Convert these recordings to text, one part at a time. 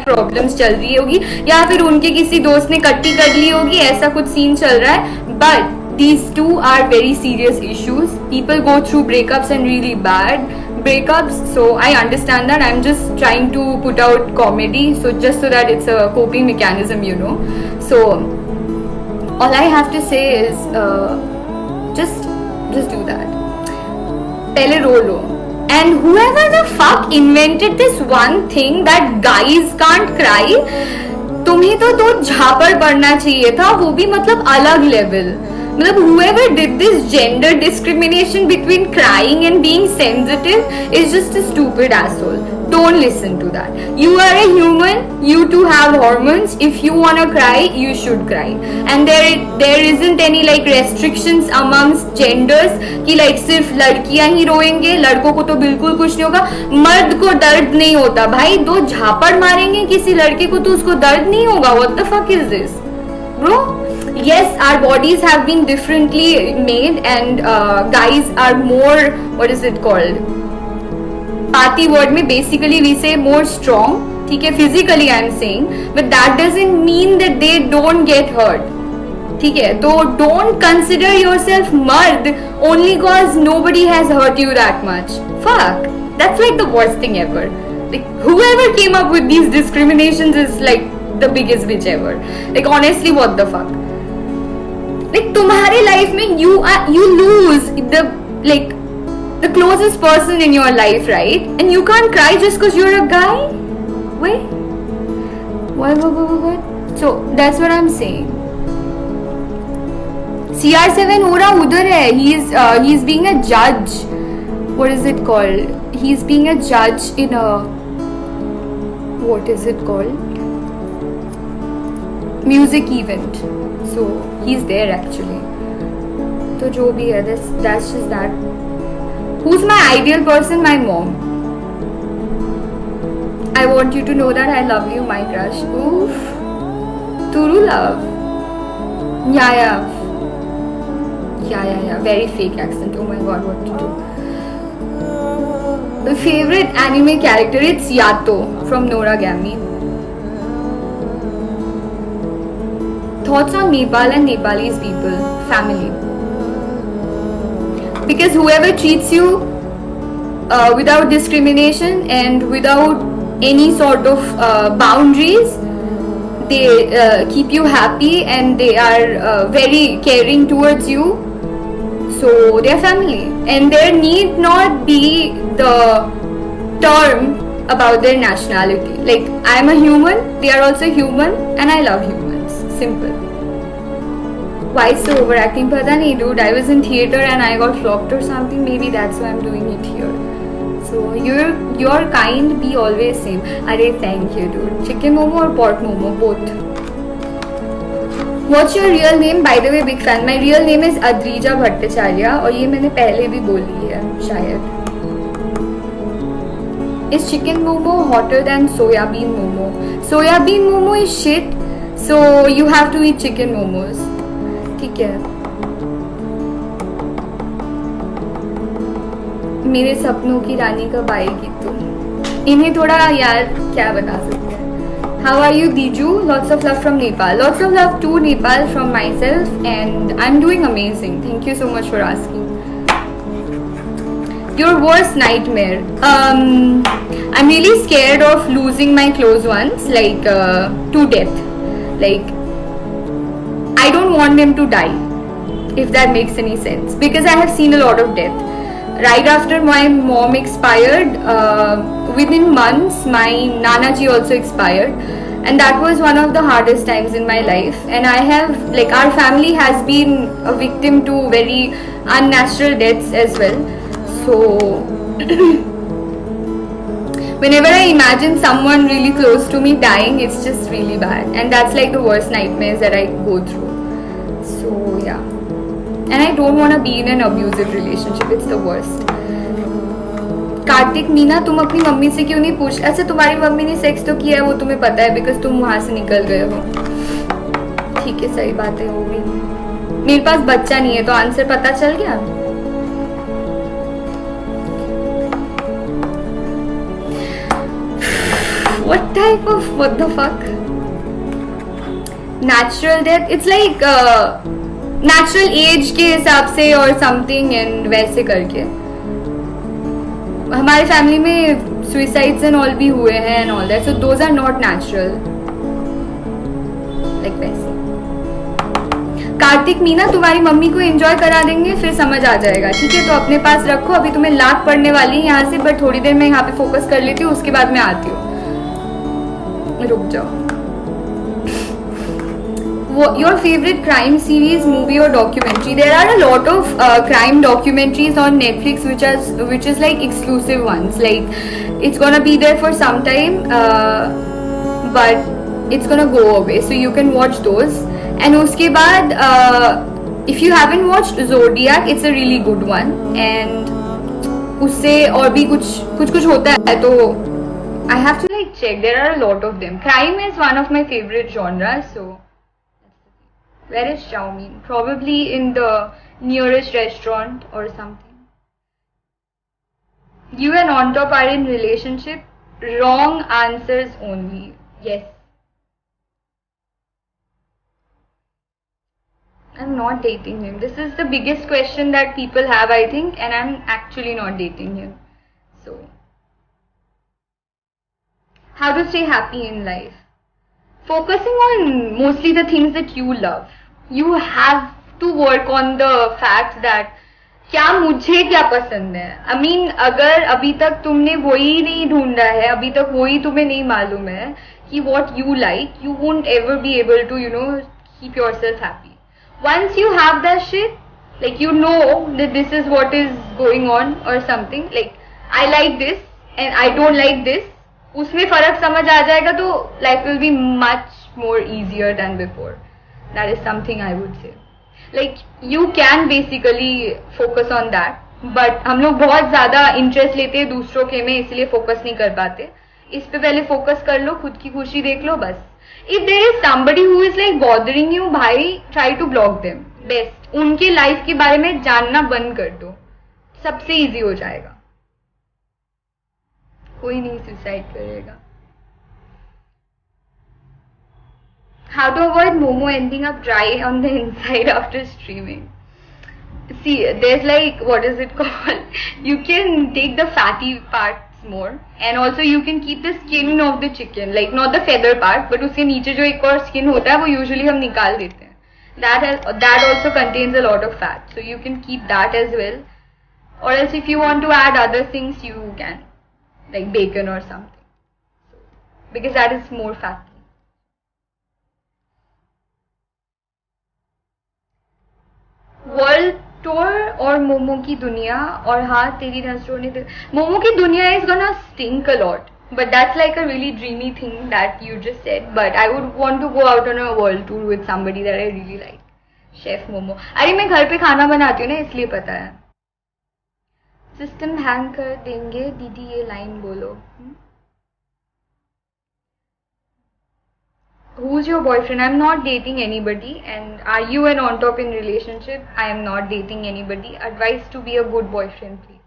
Problems चल रही होगी, या फिर उनके किसी दोस्त ने कट्टी कर ली होगी, ऐसा कुछ सीन चल रहा है. But these two are very serious issues. People go through breakups and really bad breakups, so I understand that. I'm just trying to put out comedy, so just so that it's a coping mechanism, you know. So all I have to say is just do that. Pehle ro lo. And whoever the fuck invented this one thing that guys can't cry, तुम्हें तो झापड़ पड़ना चाहिए था, वो भी मतलब अलग level. मतलब whoever did this gender discrimination between crying and being sensitive is just a stupid asshole. Don't listen to that. You are a human. You too have hormones. If you wanna cry, you should cry. And there isn't any like restrictions amongst genders कि like सिर्फ लड़कियां ही रोएंगे, लड़कों को तो बिल्कुल कुछ नहीं होगा. मर्द को दर्द नहीं होता भाई, दो झापड़ मारेंगे किसी लड़के को तो उसको दर्द नहीं होगा. What the fuck is this, bro? Yes, our bodies have been differently made, and guys are more, what is it called? Party word में basically we say more strong. ठीक है, physically I am saying, but that doesn't mean that they don't get hurt. ठीक है, तो don't consider yourself मर्द only cause nobody has hurt you that much. Fuck, that's like the worst thing ever. Like whoever came up with these discriminations is like the biggest bitch ever. Like honestly, what the fuck? Like तुम्हारे life में you lose the closest person in your life, right? And you can't cry just because you're a guy? Wait, what? So that's what I'm saying. CR7 हो रहा उधर है. He's being a judge. What is it called? He's being a judge in a, what is it called? Music event. So he's there actually. तो जो भी है, that's just that. Who's my ideal person? My mom. I want you to know that I love you, my crush. Oof. Turu love. Yeah. Very fake accent. Oh my god, what to do? The favorite anime character, it's Yato from Noragami. Thoughts on Nepal and Nepalese people, family. Because whoever treats you without discrimination and without any sort of boundaries, they keep you happy and they are very caring towards you. So they are family, and there need not be the term about their nationality. Like, I am a human, they are also human, and I love humans. Simple. Why so overacting? Pata nahi, dude. I was in theater and I got flopped or something. Maybe that's why I'm doing it here. So you're kind. Be always same. Arey, thank you, dude. Chicken momo or pork momo, both. What's your real name? By the way, big fan. My real name is Adrija Bhattacharya, और ये मैंने पहले भी बोली है शायद. Is chicken momo hotter than soyabean momo? Soyabean momo is shit, so you have to eat chicken momos. ठीक है. मेरे सपनों की रानी कब आएगी तू? इन्हें थोड़ा यार क्या बना सकते हैं. How are you, Diju? Lots of love from Nepal. Lots of love to Nepal from myself, and I'm doing amazing. Thank you so much for asking. Your worst nightmare? I'm really scared of losing my close ones, like to death. Like, I don't want them to die, if that makes any sense, because I have seen a lot of death. Right after my mom expired, within months my Nanaji also expired, and that was one of the hardest times in my life. And I have, like, our family has been a victim to very unnatural deaths as well. So whenever I imagine someone really close to me dying, it's just really bad, and that's like the worst nightmares that I go through. So yeah, and I don't want to be in an abusive relationship. It's the worst. Kartik Meena, तुम अपनी mummy से क्यों नहीं पूछ? अच्छा, तुम्हारी mummy ने sex तो किया है, वो तुम्हें पता है बिकॉज तुम वहां से निकल गए हो. ठीक है, सही बात है वो भी. मेरे पास बच्चा नहीं है, तो आंसर पता चल गया. What type of what the fuck? Natural death? It's like natural age के हिसाब से और something and वैसे करके. हमारे फैमिली में suicides and all भी हुए हैं and all that. So those are not natural. Like वैसे. कार्तिक मीना तुम्हारी मम्मी को एंजॉय करा देंगे फिर समझ आ जाएगा. ठीक है, तो अपने पास रखो. अभी तुम्हें लात पड़ने वाली है यहाँ से, बट थोड़ी देर मैं यहाँ पे फोकस कर लेती हूँ, उसके बाद मैं आती हूँ. रुक जाओ. Your favorite crime series, movie or documentary? There are a lot of crime documentaries on Netflix which is like exclusive ones. Like it's gonna be there for some time, but it's gonna go away, so you can watch those. And uske baad, if you haven't watched Zodiac, it's a really good one. And usse aur bhi kuch hota hai, to I have to like check. There are a lot of them. Crime is one of my favorite genres. So where is Xiaomi? Probably in the nearest restaurant or something. You and on top are in relationship. Wrong answers only. Yes. I'm not dating him. This is the biggest question that people have, I think, and I'm actually not dating him. So, how to stay happy in life? Focusing on mostly the things that you love. You have to work on the fact that क्या मुझे क्या पसंद है. I mean, अगर अभी तक तुमने वही नहीं ढूंढा है, अभी तक वही तुम्हें नहीं मालूम है कि what you like, you won't ever be able to, you know, keep yourself happy. Once you have that shit, like you know that this is what is going on or something, like I like this and I don't like this, उसमें फर्क समझ आ जाएगा तो life will be much more easier than before. That is something I would say. Like you can basically focus on that, but हम लोग बहुत ज़्यादा interest लेते हैं दूसरों के में, इसलिए focus नहीं कर पाते. इस पे पहले focus कर लो, खुद की खुशी देख लो बस. If there is somebody who is like bothering you, भाई try to block them. Best. उनके life के बारे में जानना बंद कर दो, सबसे easy हो जाएगा. कोई नहीं suicide करेगा. How to avoid Momo ending up dry on the inside after streaming? See, there's like, what is it called? You can take the fatty parts more, and also you can keep the skin of the chicken, like not the feather part, but उसके नीचे जो एक और skin होता है वो usually हम निकाल देते हैं. That also contains a lot of fat, so you can keep that as well. Or else if you want to add other things, you can, like bacon or something, because that is more fatty. World tour और मोमो की दुनिया, और हाँ तेरी नजरों ने मोमो की दुनिया is gonna stink a lot, but that's like a really dreamy thing that you just said. But I would want to go out on a world tour with somebody that I really like. Chef momo. अरे मैं घर पे खाना बनाती हूँ ना, इसलिए पता है. सिस्टम हैंग कर देंगे दीदी, ये लाइन बोलो. Who's your boyfriend? I'm not dating anybody. And are you an on top in relationship? I am not dating anybody. Advice to be a good boyfriend, please.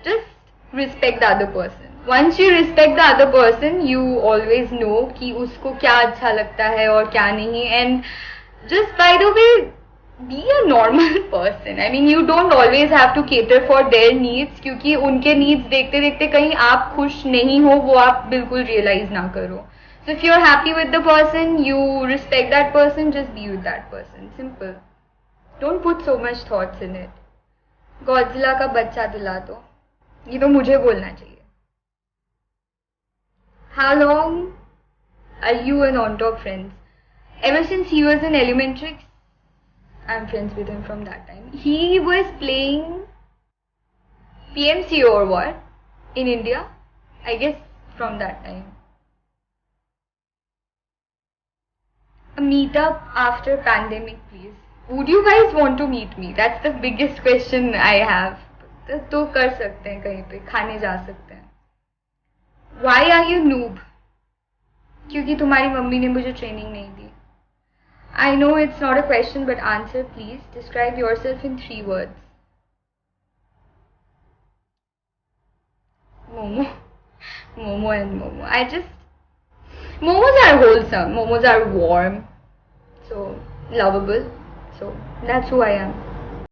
Just respect the other person. Once you respect the other person, you always know कि उसको क्या अच्छा लगता है और क्या नहीं. And just by the way, be a normal person. I mean, you don't always have to cater for their needs, क्योंकि उनके needs देखते देखते कहीं आप खुश नहीं हो, वो आप बिल्कुल realize ना करो. So if you're happy with the person, you respect that person, just be with that person. Simple. Don't put so much thoughts in it. Godzilla का बच्चा दिला दो. ये तो मुझे बोलना चाहिए. How long are you and on top friends? Ever since he was in elementary, I'm friends with him from that time. He was playing PMC or what in India, I guess from that time. A meetup after pandemic, please. Would you guys want to meet me? That's the biggest question I have. तो कर सकते हैं, कहीं पे खाने जा सकते हैं. Why are you noob? क्योंकि तुम्हारी मम्मी ने मुझे ट्रेनिंग नहीं दी. I know it's not a question, but answer please. Describe yourself in 3 words. Momo. Momo and Momo. Momos are wholesome. Momos are warm. So lovable. So that's who I am.